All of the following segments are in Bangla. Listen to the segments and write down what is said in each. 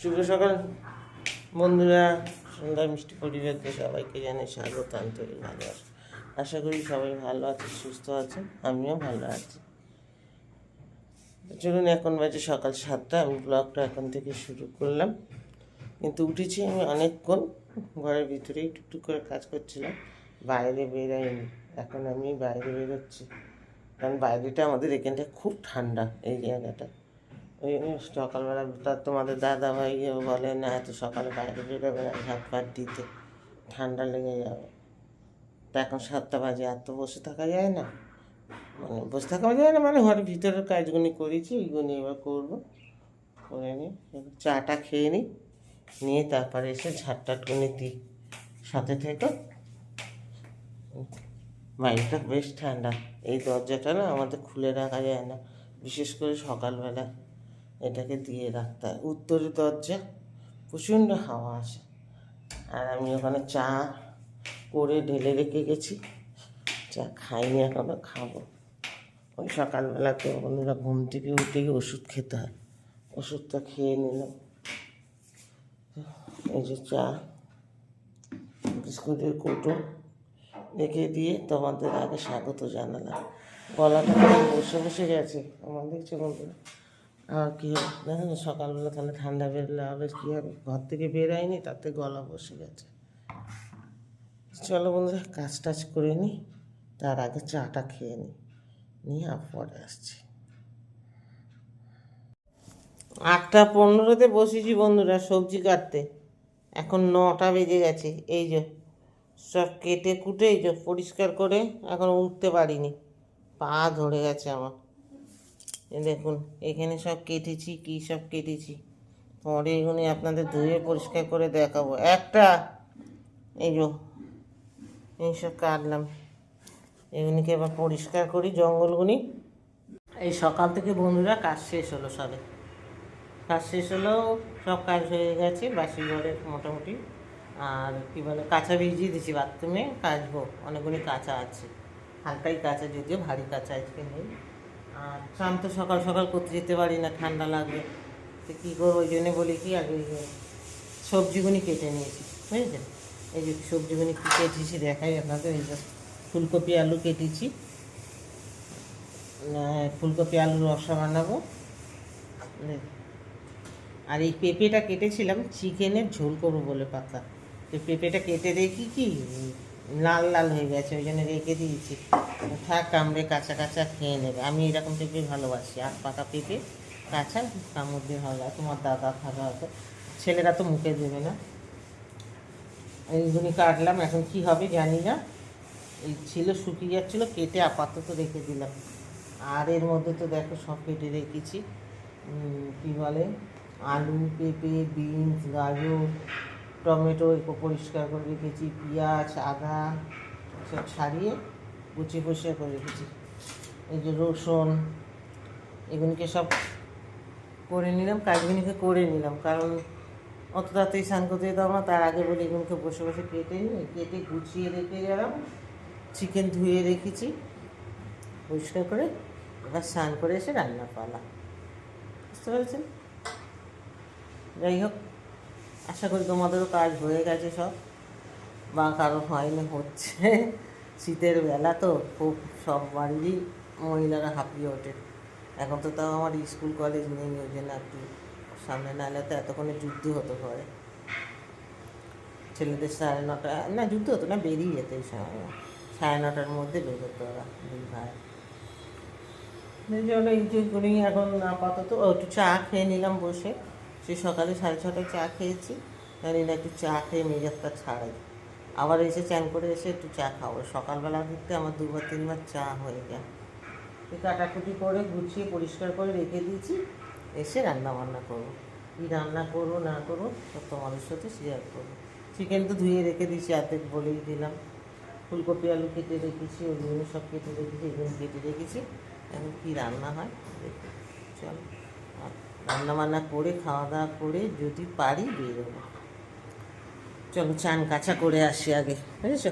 শুভ সকাল বন্ধুরা, সন্ধ্যা মিষ্টি পরিবারকে সবাইকে জানাই স্বাগত, আন্তরিক ভালোবাসা। আশা করি সবাই ভালো আছে, সুস্থ আছে, আমিও ভালো আছি। চলুন, এখন বাজে সকাল 7টা। আমি ব্লগটা এখন থেকে শুরু করলাম। কিন্তু উঠেছি আমি অনেকক্ষণ, ঘরের ভিতরেই টুকটুক করে কাজ করছিলাম, বাইরে বেরোয়নি। এখন আমি বাইরে বেরোচ্ছি, কারণ বাইরেটা আমাদের এখানটা খুব ঠান্ডা, এই জায়গাটা। ওই সকালবেলা তার তোমাদের দাদা ভাই বলে না, এত সকালে বাইরে বেরোবে না, হাত পাত দিতে ঠান্ডা লেগে যাবে। তা এখন 7টা বাজে, এত বসে থাকা যায় না, মানে বসে থাকা যায় না, মানে ঘরের ভিতরের কাজগুলি করেছি, এইগুলি এবার করবো। করে নিই, চাটা খেয়ে নিই, নিয়ে তারপরে এসে ঝাড়টাটগুলি দিই। সাথে থেকে বাড়িটা বেশ ঠান্ডা। এই দরজাটা না আমাদের খুলে রাখা যায় না, বিশেষ করে সকালবেলা এটাকে দিয়ে রাখতে হয়। উত্তরের দরজা, প্রচণ্ড হাওয়া আসে। আর আমি ওখানে চা করে ঢেলে রেখে গেছি, চা খাইনি, এখনও খাবো। ওই সকালবেলা তো বন্ধুরা ঘুম থেকে উঠে গিয়ে ওষুধ খেতে হয়, ওষুধটা খেয়ে নিলাম। এই যে চা, বিস্কুটের কৌটো রেখে দিয়ে তোমাদের আগে স্বাগত জানালাম। গলাটা বসে বসে গেছে আমার, দেখছি বন্ধুরা। আর কী হবে দেখেন, সকালবেলা তাহলে ঠান্ডা বেরোলে হবে কী হবে, ঘর থেকে বেরোয়নি, তাতে গলা বসে গেছে। চলো বন্ধুরা, কাজ টাজ করে নিই, তার আগে চাটা খেয়ে নিই, নিয়ে পরে আসছি। 8টা 15-তে বসেছি বন্ধুরা সবজি কাটতে, এখন 9টা বেজে গেছে। এই যে সব কেটে কুটে এই যে পরিষ্কার করে এখন উঠতে পারিনি, পা ধরে গেছে আমার। দেখুন এখানে সব কেটেছি, কী সব কেটেছি, পরে এগুলি আপনাদের ধুয়ে পরিষ্কার করে দেখাবো। এই যে এইসব কাটলাম, এগুলিকে এবার পরিষ্কার করি, জঙ্গলগুলি। এই সকাল থেকে বন্ধুরা কাজ শেষ হলো, সবে কাজ শেষ হলো, সব কাজ হয়ে গেছে বাসি ঘরের মোটামুটি। আর কী বলে, কাঁচা ভিজিয়ে দিয়েছি, বাথরুমে কাচবো, অনেকগুলি কাঁচা আছে, হালকাই কাঁচা, যদিও ভারী কাঁচা আজকে নেই। আর স্নান তো সকাল সকাল করতে যেতে পারি না, ঠান্ডা লাগবে, তো কী করবো, ওই জন্যে বলি কি আগে সবজিগুলি কেটে নিয়েছি, বুঝেছেন। এই যে সবজিগুলি কী কেটেছি দেখাই আপনাদের। এই যে ফুলকপি আলু কেটেছি, ফুলকপি আলুর রসা বানাবো। আর এই পেঁপেটা কেটেছিলাম চিকেনের ঝোল করবো বলে পাতলা, তো পেঁপেটা কেটে রেখি কি লাল লাল হয়ে গেছে, ওই জন্য রেখে দিয়েছি। থাক, কামড়ে কাঁচা কাঁচা খেয়ে নেবে, আমি এরকম পেঁপে ভালোবাসি, আর পাকা পেঁপে কাঁচা কামড় দিয়ে ভালো লাগে। তোমার দাদা খাবে হয়তো, ছেলেরা তো মুখে দেবে না। এইগুলি কাটলাম, এখন কি হবে জানি না। এই ছিল, শুকিয়ে যাচ্ছিলো, কেটে আপাতত রেখে দিলাম। আর এর মধ্যে তো দেখো সব কেটে রেখেছি, কী বলে, আলু, পেঁপে, বিনস, গাজর, টমেটো এগুলো পরিষ্কার করে রেখেছি, পেঁয়াজ, আদা সব ছাড়িয়ে গুছিয়ে পরিষ্কার করে রেখেছি। এই যে রসুন, এগুলিকে সব করে নিলাম, কাজগুলিকে করে নিলাম, কারণ অত তাড়াতাড়ি স্নান করতে যেতাম না, তার আগে বলে এগুলোকে বসে বসে কেটে নিই, কেটে গুছিয়ে রেখে গেলাম। চিকেন ধুয়ে রেখেছি পরিষ্কার করে, এবার স্নান করে এসে রান্নার পালা, বুঝতে পেরেছেন। যাই হোক, আশা করি তোমাদেরও কাজ হয়ে গেছে সব, বা কারো হয়নি, হচ্ছে। শীতের বেলা তো খুব সব বাড়িরই মহিলারা হাঁপিয়ে ওঠে। এখন তো তাও আমার স্কুল কলেজ নেই, ওই জন্য একটু সামনে না এলে তো এতক্ষণে যুদ্ধ হতো ঘরে। ছেলেদের 9:30, না যুদ্ধ হতো না, বেরিয়ে যেত এই সময়, 9:30-টার মধ্যে বেরোতো ওরা, দুই ভাই। এই জন্য এই যে করি এখন আপাতত। একটু চা খেয়ে নিলাম বসে, সে সকালে 6:30টায় চা খেয়েছি, জানি না একটু চা খেয়ে মেজাজটা ছাড়াই, আবার এসে চান করে এসে একটু চা খাবো। সকালবেলা দিকতে আমার 2-3বার চা হয়ে যায়। কাটাকুটি করে গুছিয়ে পরিষ্কার করে রেখে দিয়েছি, এসে রান্না বান্না করবো। কী রান্না করবো না করবো সব তোমাদের সাথে শেয়ার করবো। চিকেন তো ধুয়ে রেখে দিয়েছি, অর্ধেক বলেই দিলাম। ফুলকপি আলু কেটে রেখেছি, ওগুলো সব কেটে রেখেছি, এগুলো কেটে রেখেছি। এখন কী রান্না হয় দেখি, চলো রান্না বান্না করে খাওয়া দাওয়া করে যদি পারি বেরোবো। চলো চান কাছা করে আসি আগে, বুঝেছ।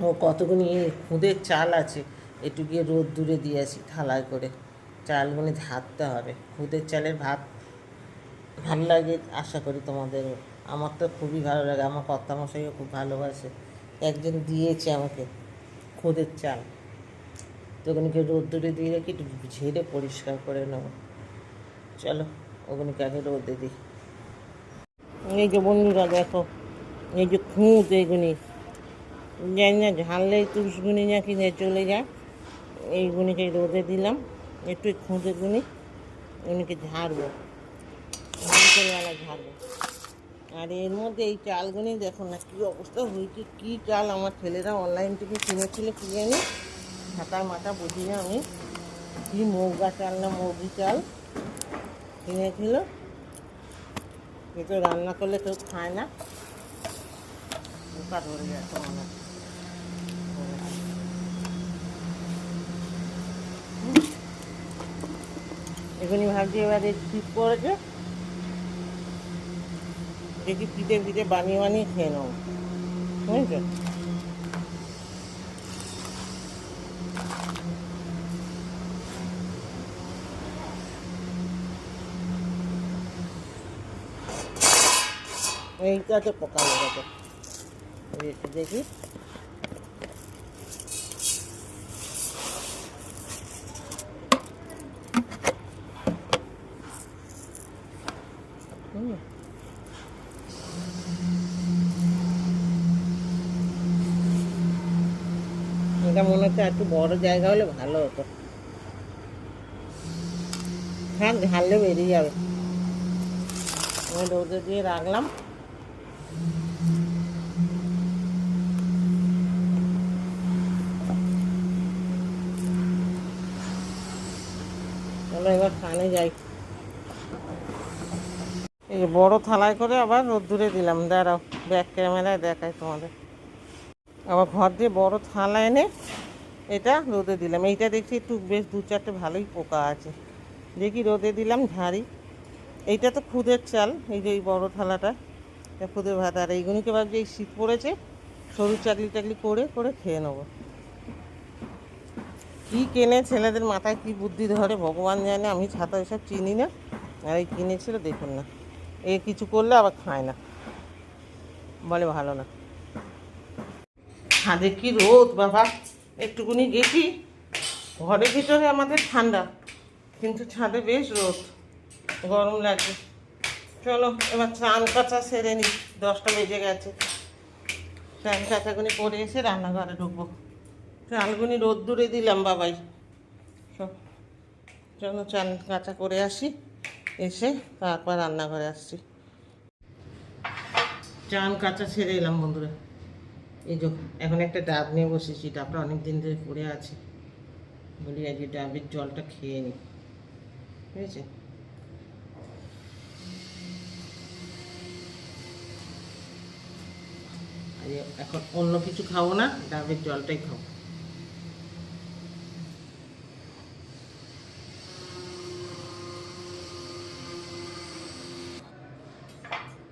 ও কতগুলি খুদের চাল আছে, একটু গিয়ে রোদ দূরে দিয়ে আসি থালায় করে, চালগুলি ধারতে হবে। খুদের চালের ভাত ভালো লাগে, আশা করি তোমাদেরও। আমার তো খুবই ভালো লাগে, আমার কর্তামশাইও খুব ভালোবাসে। একজন দিয়েছে আমাকে খোদের চাল, তো ওগুলোকে রোদ্দুরে দিয়ে রেখে একটু ঝেড়ে পরিষ্কার করে নেবো। চলো ওগুলোকে আগে রোদে দিই। এই যে বন্ধুরা দেখো, এই যে খুঁত এইগুলি, জানি না ঝাললে তুষগুনি না কিনে চলে যায়, এইগুলিকে রোদে দিলাম একটু, খুঁতেগুনি এগুলিকে ঝাড়বো, বিকেলবেলা ঝাড়বো। আর এর মধ্যে এই চালগুনি দেখো না কী অবস্থা হয়েছে, কী চাল আমার ছেলেরা অনলাইন থেকে কিনেছিল, কি জানি হাতার মাথা বুঝি না আমি, কি মৌগা চাল না মুরগি চাল কিনেছিল, এ তো রান্না করলে কেউ খায় না, পোকা ধরে যাচ্ছে মনে হয়। এখনই ভাবছি এবারে শীত পড়েছে, দেখি পিঠে পিঠে বানিয়ে বানিয়ে খেয়ে নেবো, বুঝেছো? এইটাতে পোকা লেগেছে, দেখি এটা মনে হচ্ছে একটু বড় জায়গা হলে ভালো হতো, হ্যাঁ ঝাললে বেরিয়ে যাবে। আমি রোদে দিয়ে রাখলাম, চলো এবার কানে যাই। এই বড় থালায় করে আবার রোদ্দুরে দিলাম, দাঁড়াও ব্যাক ক্যামেরায় দেখাই তোমাদের। আবার ঘর দিয়ে বড় থালা এনে এটা রোদে দিলাম, এইটা দেখছি একটু বেশ 2-4টে ভালোই পোকা আছে, দেখি রোদে দিলাম ঝাড়ি। এইটা তো খুদের চাল, এই যে এই বড়ো থালাটা খুদের ভাত, আর এইগুলিকে ভাবছি এই শীত পড়েছে সরু চাকলি টাকলি করে করে খেয়ে নেবো। কী কেনে ছেলেদের মাথায় কী বুদ্ধি ধরে ভগবান জানে, আমি ছাতা এসব চিনি না, আর এই কিনেছিল দেখুন না, এ কিছু করলে আবার খায় না, বলে ভালো না। ছাদে কি রোদ বাবা, একটুকুনি গেছি, ঘরের ভিতরে আমাদের ঠান্ডা, কিন্তু ছাদে বেশ রোদ, গরম লাগছে। চলো এবার চান কাচা সেরে নিই, 10টা বেজে গেছে, চান কাচাগুনি করে এসে রান্নাঘরে ঢুকবো। চালগুনি রোদ্দুরে দিলাম বাবাই, সব চলো চান কাচা করে আসি, এসে তারপর রান্নাঘরে আসছি। চান কাচা ছেড়ে এলাম বন্ধুরা, এই যে এখন একটা ডাব নিয়ে বসেছি, ডাবটা অনেক দিন ধরে পড়ে আছে, বলি আজ ডাবের জলটা খেয়ে নিই, বুঝেছে? এখন অন্য কিছু খাবো না, ডাবের জলটাই খাবো।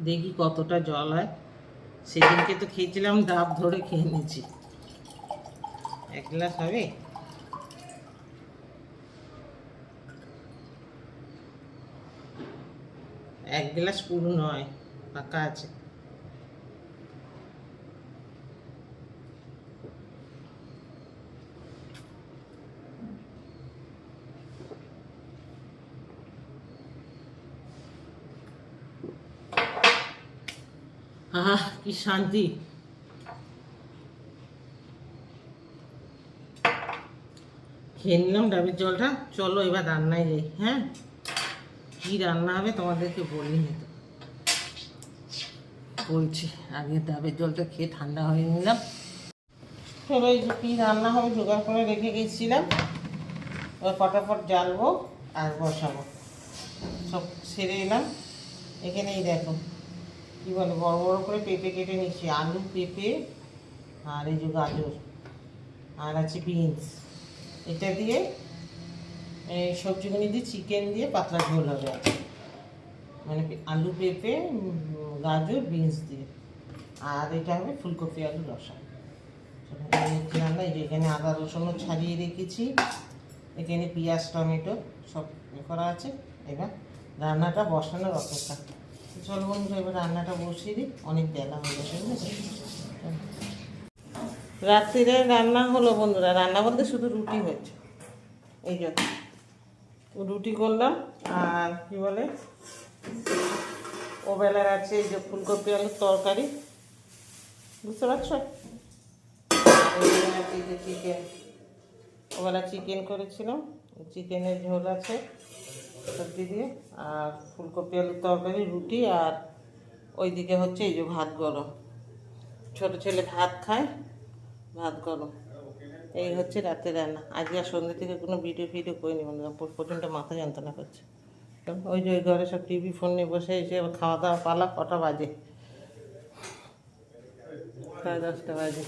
দেখি কতটা জল হয়, সেদিনকে তো খেয়েছিলাম ডাব ধরে খেয়ে নিয়েছি। 1 গ্লাস হবে? এক গ্লাস পুরো নয়, ফাঁকা আছে। আহা কি শান্তি, খেয়ে নিলাম ডাবের জলটা। চলো এবার রান্নায় যাই। হ্যাঁ, কি রান্না হবে তোমাদেরকে বলিনি তো, বলছি আগে ডাবের জলটা খেয়ে ঠান্ডা হয়ে নিলাম। চলো এই যে কী রান্না হবে জোগাড় করে রেখে গেছিলাম, এবার ফটাফট জ্বালবো আর বসাবো, সব সেরে এলাম। এখানে এই দেখো কী বলে, বড় বড় করে পেঁপে কেটে নিচ্ছি, আলু পেঁপে আর এই যে গাজর আর আছে বিনস, এটা দিয়ে এই সবজিগুলি দিয়ে চিকেন দিয়ে পাতলা ঝোল হবে, মানে আলু পেঁপে গাজর বিনস দিয়ে, আর এটা হবে ফুলকপি আলু রসা। রান্না, এই যে এখানে আদা রসুনও ছাড়িয়ে রেখেছি, এখানে পেঁয়াজ টমেটো সব করা আছে। এবার রান্নাটা বসানোর অপেক্ষা। চলো বন্ধুরা, এবার রান্নাটা বসিয়ে দিই, অনেক বেলা হয়ে গেছে বুঝেছো। রাত্রিরে রান্না হলো বন্ধুরা, রান্না বলতে শুধু রুটি হয়েছে। এই জন্য রুটি করলাম, আর কি বলে ওবেলার আছে এই যে ফুলকপি আলুর তরকারি, বুঝতে পারছো। এই যে চিকেন, ওবেলা চিকেন করেছিলাম, চিকেনের ঝোল আছে সবজি দিয়ে, আর ফুলকপি আলুর তরকারি, রুটি, আর ওইদিকে হচ্ছে এই যে ভাত গরম। ছোটো ছেলে ভাত খায়, ভাত গরম। এই হচ্ছে রাতের রান্না। আজকে আর সন্ধ্যে থেকে কোনো ভিডিও করিনি, মানে প্রচণ্ড মাথা যন্ত্রণা করছে। ওই যে ওই ঘরে সব টিভি ফোন নিয়ে বসে এসে খাওয়া দাওয়া পালা, কটা বাজে, 10:30 বাজে।